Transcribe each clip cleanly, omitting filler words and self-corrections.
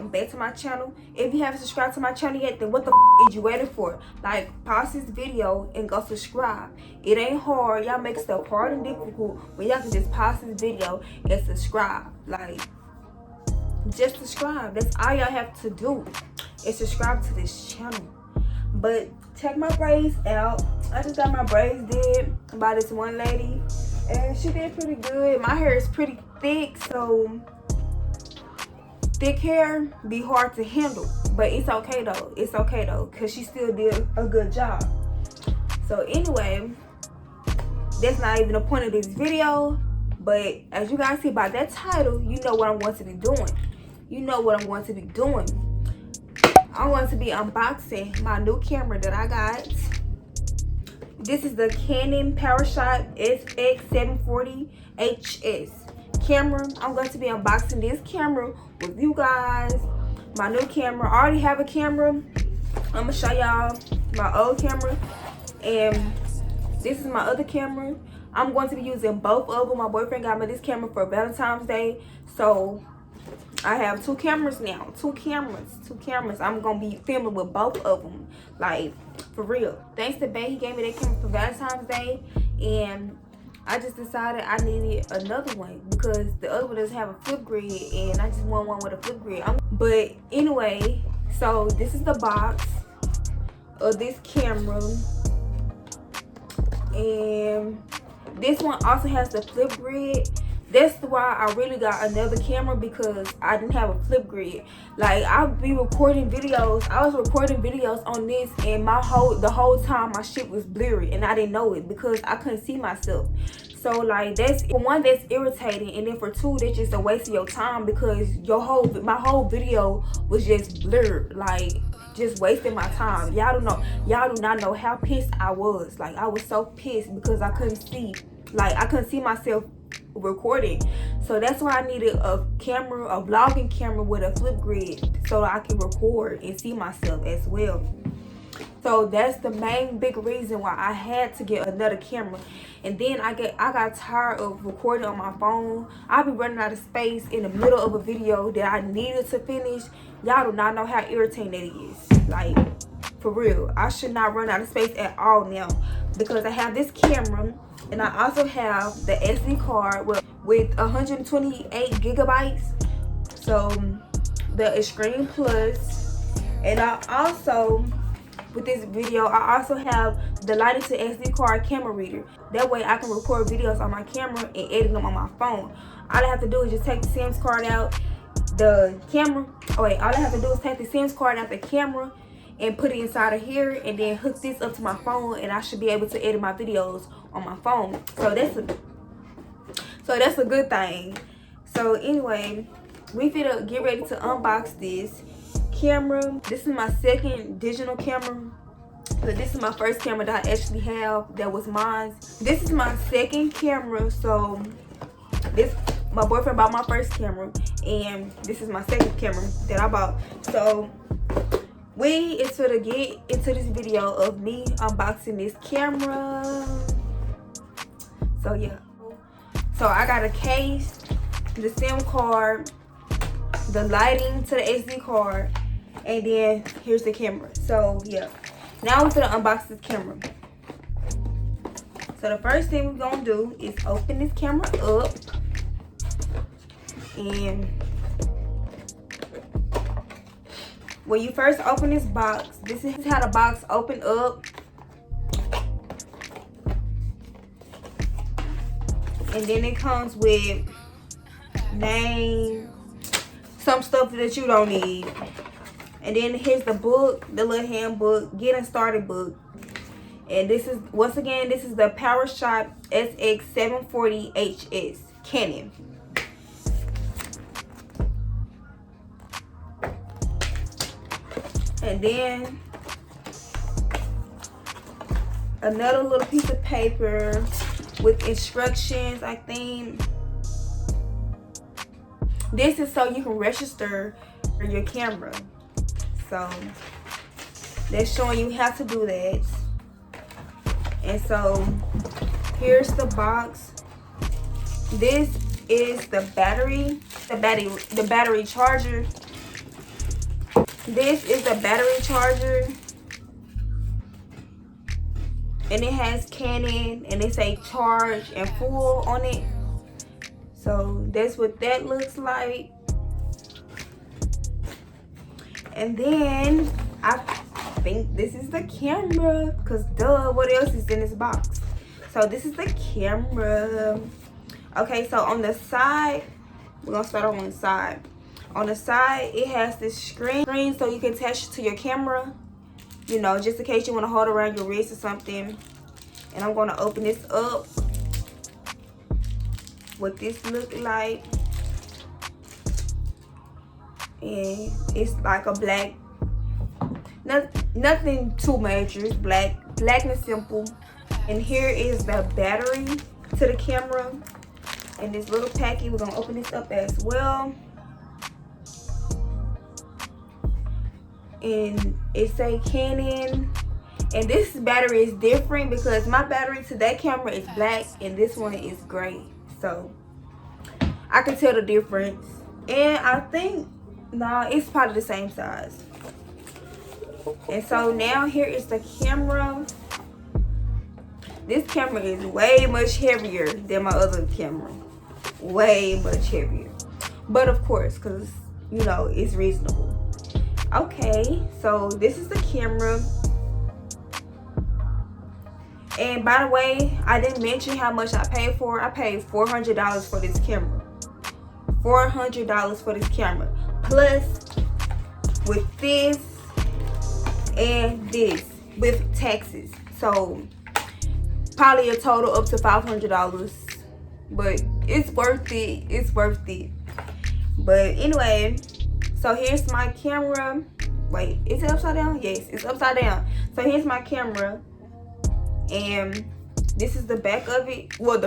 welcome back to my channel. If you haven't subscribed to my channel yet, then what the is you waiting for? Like, pause this video and go subscribe. It ain't hard. Y'all make stuff hard and difficult when y'all can just pause this video and subscribe. Like, just subscribe. That's all y'all have to do is subscribe to this channel. But check my braids out. I just got my braids did by this one lady, and she did pretty good. My hair is pretty thick, so thick hair be hard to handle, but it's okay though. It's okay though, because she still did a good job. So anyway, that's not even the point of this video, but as you guys see by that title, you know what I'm going to be doing. You know what I'm going to be doing. I'm going to be unboxing my new camera that I got. This is the Canon PowerShot SX740 HS camera. I'm going to be unboxing this camera with you guys. My new camera. I already have a camera. I'm gonna show y'all my old camera, and this is my other camera. I'm going to be using both of them. My boyfriend got me this camera for Valentine's Day, so I have two cameras now. Two cameras. I'm gonna be filming with both of them, like for real. Thanks to Bay, he gave me that camera for Valentine's Day, and I just decided I needed another one because the other one doesn't have a flip grid, and I just want one with a flip grid. But anyway, so this is the box of this camera, and this one also has the flip grid. That's why I really got another camera, because I didn't have a flip grid. Like, I'll be recording videos. I was recording videos on this, and the whole time my shit was blurry, and I didn't know it because I couldn't see myself. So like, that's for one, that's irritating, and then for two, that's just a waste of your time, because my whole video was just blurred, like just wasting my time. Y'all do not know how pissed I was. Like, I was so pissed because I couldn't see myself recording. So that's why I needed a camera, a vlogging camera with a flip grid, so I can record and see myself as well. So that's the main big reason why I had to get another camera. And then I got tired of recording on my phone. I'll be running out of space in the middle of a video that I needed to finish. Y'all do not know how irritating that is. Like, for real, I should not run out of space at all now, because I have this camera, and I also have the SD card with 128 gigabytes. So the Extreme Plus, and I also, with this video, I also have the Lighting to SD card camera reader. That way I can record videos on my camera and edit them on my phone. All I have to do is just take the SIM card out all I have to do is take the SIM card out the camera and put it inside of here, and then hook this up to my phone, and I should be able to edit my videos on my phone. So that's a good thing. So anyway, we finna get ready to unbox this camera. This is my second digital camera, but this is my first camera that I actually have that was mine. This is my second camera. So my boyfriend bought my first camera, and this is my second camera that I bought. So we is gonna get into this video of me unboxing this camera. So yeah, so I got a case, the SIM card, the lighting to the SD card, and then here's the camera. So yeah, now we're gonna unbox this camera. So the first thing we're gonna do is open this camera up, and when you first open this box, this is how the box open up. And then it comes with name, some stuff that you don't need. And then here's the book, the little handbook, getting started book. And this is, once again, this is the PowerShot SX740 HS Canon. And then another little piece of paper with instructions, I think. This is so you can register your camera. So that's showing you how to do that. And so here's the box. This is the battery charger. This is the battery charger, and it has Canon, and it say charge and full on it. So that's what that looks like. And then I think this is the camera, because duh, what else is in this box? So this is the camera. Okay, so on the side, we're gonna start on the side. On the side, it has this screen so you can attach it to your camera, you know, just in case you want to hold it around your wrist or something. And I'm gonna open this up. What this look like, and it's like a black, nothing too major, it's black and simple. And here is the battery to the camera in this little packet. We're gonna open this up as well, and it say Canon. And this battery is different because my battery to that camera is black and this one is gray, so I can tell the difference. And I think it's probably the same size. And so now here is the camera. This camera is way much heavier than my other camera, way much heavier, but of course, because you know it's reasonable. Okay, so this is the camera. And by the way, I didn't mention how much I paid for it. I paid $400 for this camera. $400 for this camera. Plus, with this and this, with taxes. So, probably a total up to $500. But it's worth it. It's worth it. But anyway, so here's my camera. Wait, is it upside down? Yes, it's upside down. So here's my camera. And this is the back of it. Well,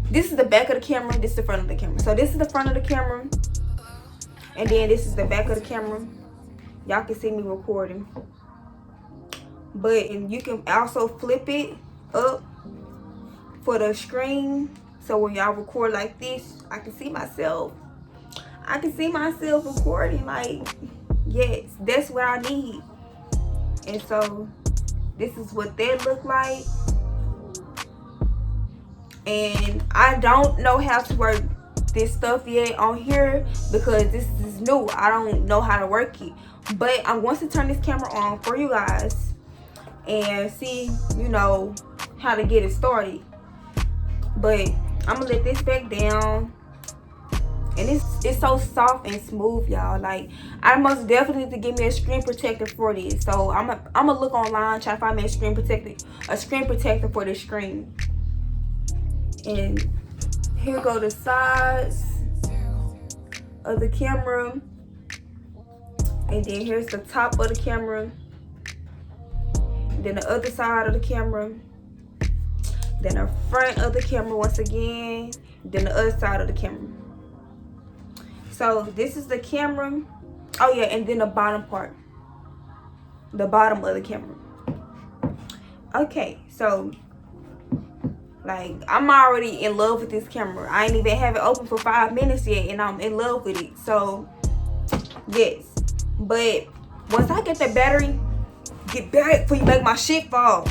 this is the back of the camera. This is the front of the camera. So this is the front of the camera, and then this is the back of the camera. Y'all can see me recording, but and you can also flip it up for the screen. So when y'all record like this, I can see myself. I can see myself recording. Like, yes, that's what I need. And so this is what that look like. And I don't know how to work this stuff yet on here because this is new. I don't know how to work it. But I'm going to turn this camera on for you guys and see, you know, how to get it started. But I'm gonna let this back down. And it's so soft and smooth, y'all. Like, I most definitely need to get me a screen protector for this. So I'm gonna look online, try to find me a screen protector for the screen. And here go the sides of the camera. And then here's the top of the camera. Then the other side of the camera. Then the front of the camera once again. Then the other side of the camera. So this is the camera. Oh yeah, and then the bottom part. The bottom of the camera. Okay, so like I'm already in love with this camera. I ain't even have it open for 5 minutes yet and I'm in love with it. So yes. But once I get the battery, get back before you make my shit fall.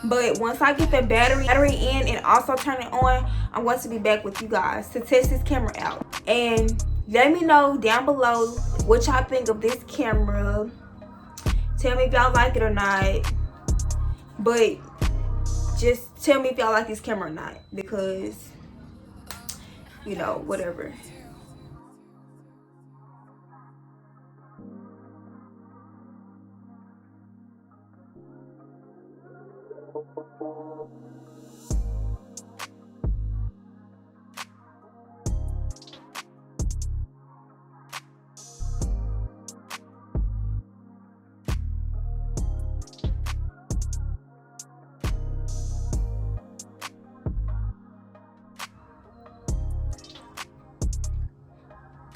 But once I get the battery in and also turn it on, I'm going to be back with you guys to test this camera out. And let me know down below what y'all think of this camera. Tell me if y'all like it or not. But just tell me if y'all like this camera or not. Because, you know, whatever.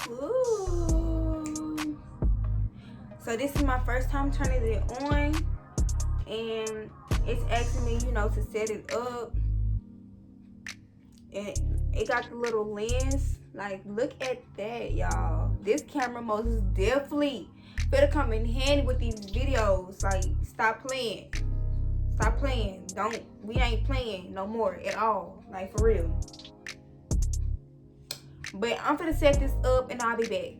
Ooh. So this is my first time turning it on, and it's asking me, you know, to set it up. And it got the little lens, Like, look at that, y'all. This camera most definitely better come in handy with these videos. Like, stop playing. Stop playing. We ain't playing no more at all. Like, for real. But I'm gonna set this up and I'll be back.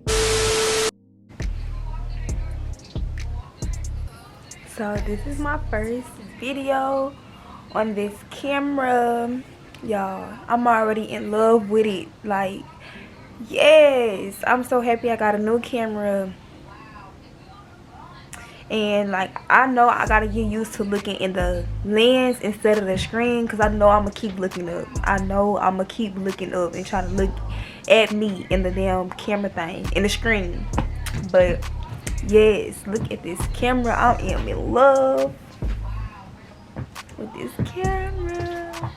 So this is my first video on this camera, y'all. I'm already in love with it. Like, yes, I'm so happy I got a new camera. And like, I know I gotta get used to looking in the lens instead of the screen, because I know I'm gonna keep looking up. I know I'm gonna keep looking up and try to look at me in the damn camera thing, in the screen. But yes, look at this camera. I am in love with this camera.